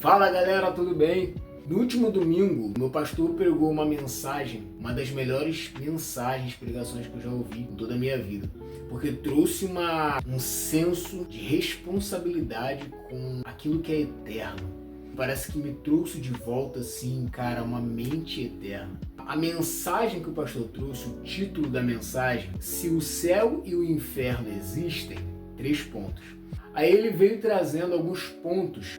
Fala galera, tudo bem? No último domingo, meu pastor pregou uma mensagem, uma das melhores pregações que eu já ouvi em toda a minha vida, porque trouxe um senso de responsabilidade com aquilo que é eterno. Parece que me trouxe de volta, assim, cara, uma mente eterna. A mensagem que o pastor trouxe, o título da mensagem, Se o Céu e o Inferno Existem, 3 pontos. Aí ele veio trazendo alguns pontos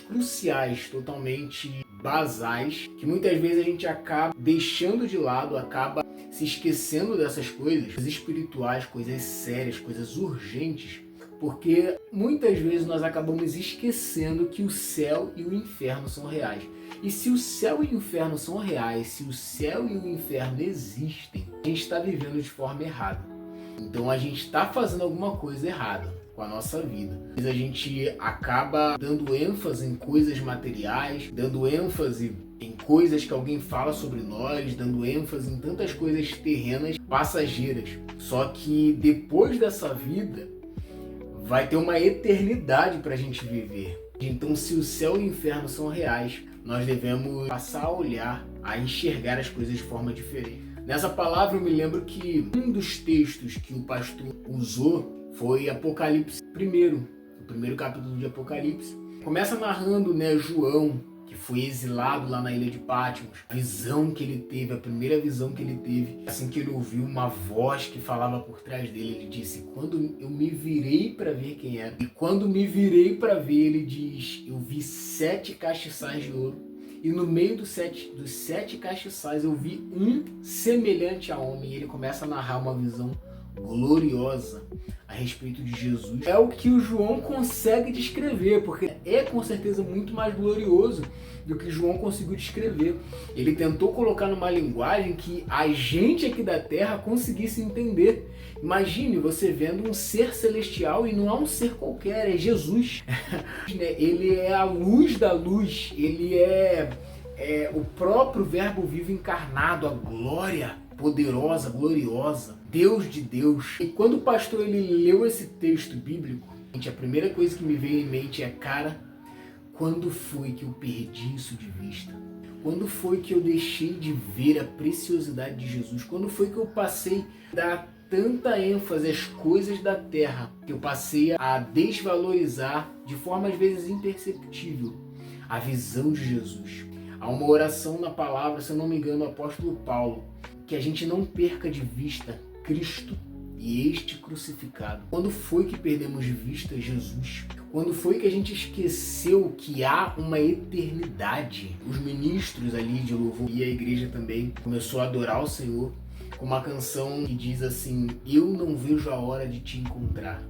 cruciais, totalmente basais, que muitas vezes a gente acaba deixando de lado, acaba se esquecendo dessas coisas espirituais, coisas sérias, coisas urgentes, porque muitas vezes nós acabamos esquecendo que o céu e o inferno são reais. E se o céu e o inferno são reais, se o céu e o inferno existem, a gente está vivendo de forma errada. Então a gente está fazendo alguma coisa errada com a nossa vida. A gente acaba dando ênfase em coisas materiais, dando ênfase em coisas que alguém fala sobre nós, dando ênfase em tantas coisas terrenas, passageiras. Só que depois dessa vida, vai ter uma eternidade para a gente viver. Então, se o céu e o inferno são reais, nós devemos passar a olhar, a enxergar as coisas de forma diferente. Nessa palavra eu me lembro que um dos textos que o pastor usou foi Apocalipse o primeiro capítulo de Apocalipse. Começa narrando, João, que foi exilado lá na ilha de Patmos, a visão que ele teve, a primeira visão que ele teve, assim que ele ouviu uma voz que falava por trás dele, ele disse, quando eu me virei para ver quem era, e quando me virei para ver, ele diz, eu vi 7 castiçais de ouro, e no meio dos sete castiçais eu vi um semelhante a homem, e ele começa a narrar uma visão gloriosa a respeito de Jesus. É o que o João consegue descrever, porque é com certeza muito mais glorioso do que João conseguiu descrever. Ele tentou colocar numa linguagem que a gente aqui da Terra conseguisse entender. Imagine você vendo um ser celestial e não é um ser qualquer, é Jesus. Ele é a luz da luz, ele é o próprio Verbo vivo encarnado, a glória poderosa, gloriosa, Deus de Deus. E quando o pastor ele leu esse texto bíblico, a primeira coisa que me veio em mente é, cara, quando foi que eu perdi isso de vista? Quando foi que eu deixei de ver a preciosidade de Jesus? Quando foi que eu passei a dar tanta ênfase às coisas da terra, que eu passei a desvalorizar de forma às vezes imperceptível a visão de Jesus? Há uma oração na palavra, se eu não me engano, do apóstolo Paulo, que a gente não perca de vista Cristo e este crucificado. Quando foi que perdemos de vista Jesus? Quando foi que a gente esqueceu que há uma eternidade? Os ministros ali de louvor e a igreja também começou a adorar o Senhor com uma canção que diz assim, eu não vejo a hora de te encontrar.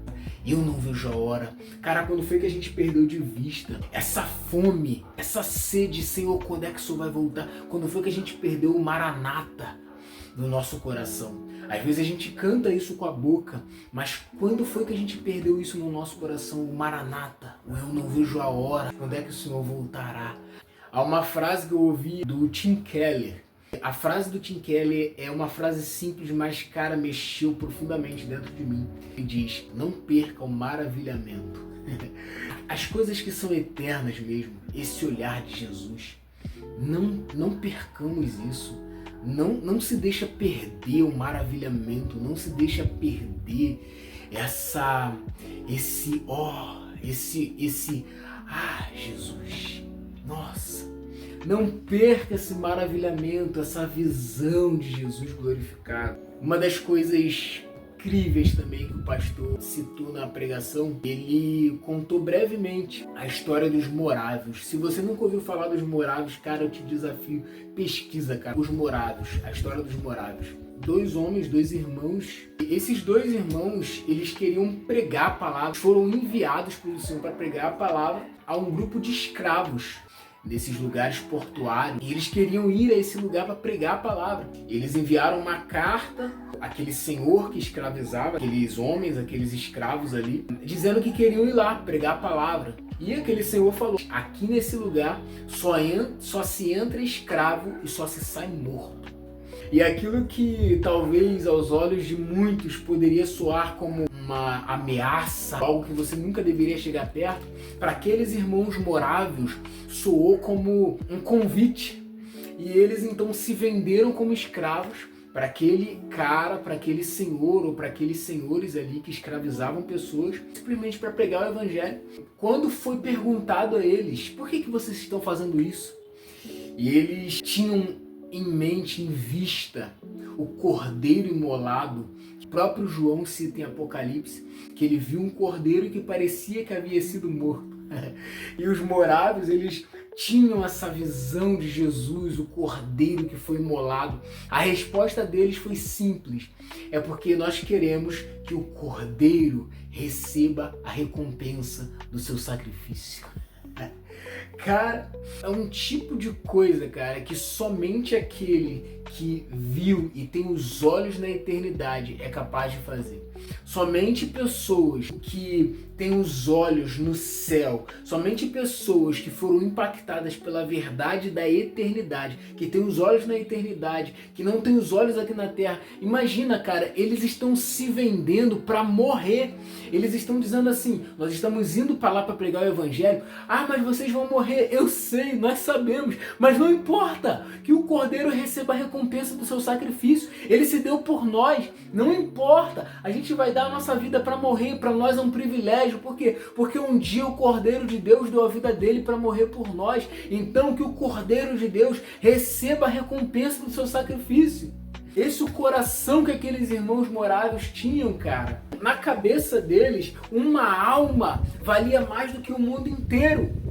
Eu não vejo a hora. Cara, quando foi que a gente perdeu de vista essa fome, essa sede, Senhor, quando é que o Senhor vai voltar? Quando foi que a gente perdeu o Maranata no nosso coração? Às vezes a gente canta isso com a boca, mas quando foi que a gente perdeu isso no nosso coração? O Maranata, o eu não vejo a hora, quando é que o Senhor voltará? Há uma frase que eu ouvi do Tim Keller. A frase do Tim Keller é uma frase simples, mas, cara, mexeu profundamente dentro de mim. Ele diz, não perca o maravilhamento. As coisas que são eternas mesmo, esse olhar de Jesus, não percamos isso. Não se deixa perder o maravilhamento, não se deixa perder Jesus, nossa. Não perca esse maravilhamento, essa visão de Jesus glorificado. Uma das coisas incríveis também que o pastor citou na pregação, ele contou brevemente a história dos morávios. Se você nunca ouviu falar dos morávios, cara, eu te desafio, pesquisa, cara, os morávios, a história dos morávios. 2 homens, 2 irmãos. Esses 2 irmãos, eles queriam pregar a palavra, foram enviados pelo Senhor para pregar a palavra a um grupo de escravos nesses lugares portuários, e eles queriam ir a esse lugar para pregar a palavra. Eles enviaram uma carta àquele senhor que escravizava aqueles homens, aqueles escravos ali, dizendo que queriam ir lá pregar a palavra. E aquele senhor falou, aqui nesse lugar só se entra escravo e só se sai morto. E aquilo que talvez aos olhos de muitos poderia soar como uma ameaça, algo que você nunca deveria chegar perto, para aqueles irmãos morávios soou como um convite. E eles então se venderam como escravos para aquele cara, para aquele senhor ou para aqueles senhores ali que escravizavam pessoas, simplesmente para pregar o evangelho. Quando foi perguntado a eles, por que vocês estão fazendo isso? E eles tinham em mente, em vista, o cordeiro imolado. O próprio João cita em Apocalipse que ele viu um cordeiro que parecia que havia sido morto. E os morávios, eles tinham essa visão de Jesus, o cordeiro que foi imolado. A resposta deles foi simples: é porque nós queremos que o cordeiro receba a recompensa do seu sacrifício. Cara, é um tipo de coisa, cara, que somente aquele que viu e tem os olhos na eternidade é capaz de fazer. Somente pessoas que têm os olhos no céu, somente pessoas que foram impactadas pela verdade da eternidade, que têm os olhos na eternidade, que não têm os olhos aqui na terra. Imagina, cara, eles estão se vendendo para morrer. Eles estão dizendo assim: nós estamos indo para lá para pregar o evangelho. Ah, mas vocês vão morrer. Eu sei, nós sabemos, mas não importa, que o cordeiro receba a recompensa do seu sacrifício. Ele se deu por nós, não importa. A gente vai dar a nossa vida para morrer, para nós é um privilégio. Por quê? Porque um dia o Cordeiro de Deus deu a vida dele para morrer por nós. Então que o Cordeiro de Deus receba a recompensa do seu sacrifício. Esse é o coração que aqueles irmãos morávios tinham, cara. Na cabeça deles, uma alma valia mais do que o mundo inteiro.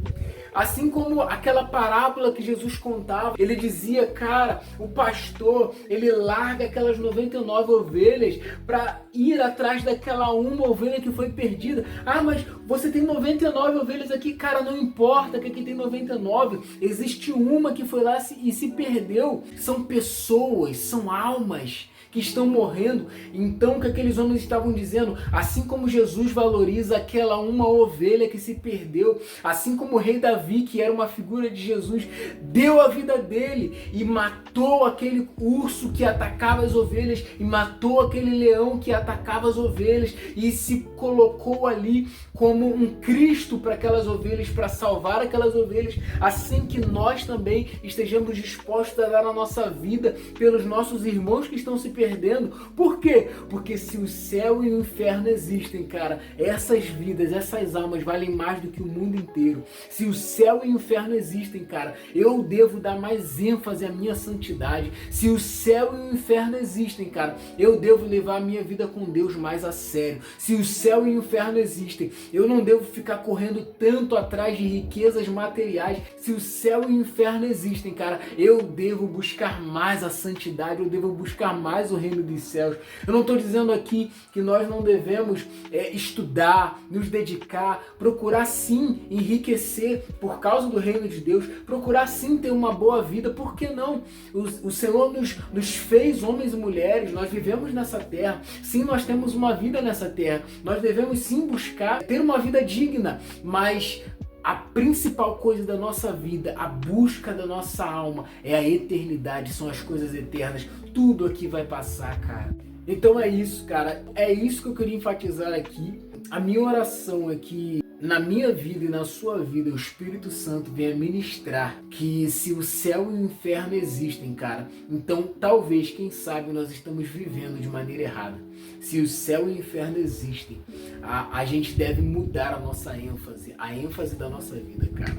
Assim como aquela parábola que Jesus contava, ele dizia, cara, o pastor, ele larga aquelas 99 ovelhas para ir atrás daquela uma ovelha que foi perdida. Ah, mas você tem 99 ovelhas aqui, cara, não importa que aqui tem 99, existe uma que foi lá e se perdeu. São pessoas, são almas que estão morrendo. Então o que aqueles homens estavam dizendo, assim como Jesus valoriza aquela uma ovelha que se perdeu, assim como o rei Davi, que era uma figura de Jesus, deu a vida dele e matou aquele urso que atacava as ovelhas e matou aquele leão que atacava as ovelhas e se colocou ali como um Cristo para aquelas ovelhas, para salvar aquelas ovelhas, assim que nós também estejamos dispostos a dar a nossa vida pelos nossos irmãos que estão se perdendo. Por quê? Porque se o céu e o inferno existem, cara, essas vidas, essas almas valem mais do que o mundo inteiro. Se o céu e o inferno existem, cara, eu devo dar mais ênfase à minha santidade. Se o céu e o inferno existem, cara, eu devo levar a minha vida com Deus mais a sério. Se o céu e o inferno existem, eu não devo ficar correndo tanto atrás de riquezas materiais. Se o céu e o inferno existem, cara, eu devo buscar mais a santidade, eu devo buscar mais o reino dos céus. Eu não estou dizendo aqui que nós não devemos estudar, nos dedicar, procurar sim enriquecer por causa do reino de Deus, procurar sim ter uma boa vida. Por que não? O Senhor nos fez homens e mulheres, nós vivemos nessa terra, sim, nós temos uma vida nessa terra, nós devemos sim buscar ter uma vida digna, mas a principal coisa da nossa vida, a busca da nossa alma, é a eternidade, são as coisas eternas. Tudo aqui vai passar, cara. Então é isso, cara. É isso que eu queria enfatizar aqui. A minha oração é que na minha vida e na sua vida o Espírito Santo venha ministrar que se o céu e o inferno existem, cara, então talvez, quem sabe, nós estamos vivendo de maneira errada. Se o céu e o inferno existem, a gente deve mudar a nossa ênfase, a ênfase da nossa vida, cara.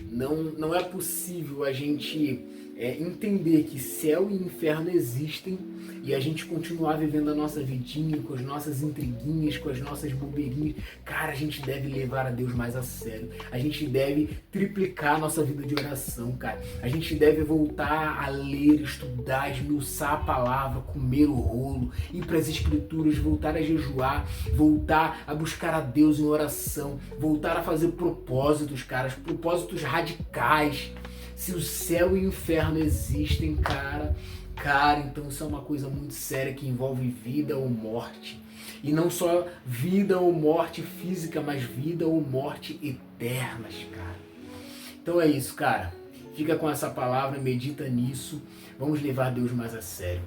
Não é possível a gente entender que céu e inferno existem e a gente continuar vivendo a nossa vidinha com as nossas intriguinhas, com as nossas bobeirinhas. Cara, a gente deve levar a Deus mais a sério. A gente deve triplicar a nossa vida de oração, cara. A gente deve voltar a ler, estudar, esmiuçar a palavra, comer o rolo, ir para as escrituras, voltar a jejuar, voltar a buscar a Deus em oração, voltar a fazer propósitos, cara, propósitos radicais. Se o céu e o inferno existem, cara, então isso é uma coisa muito séria que envolve vida ou morte. E não só vida ou morte física, mas vida ou morte eternas, cara. Então é isso, cara. Fica com essa palavra, medita nisso. Vamos levar Deus mais a sério.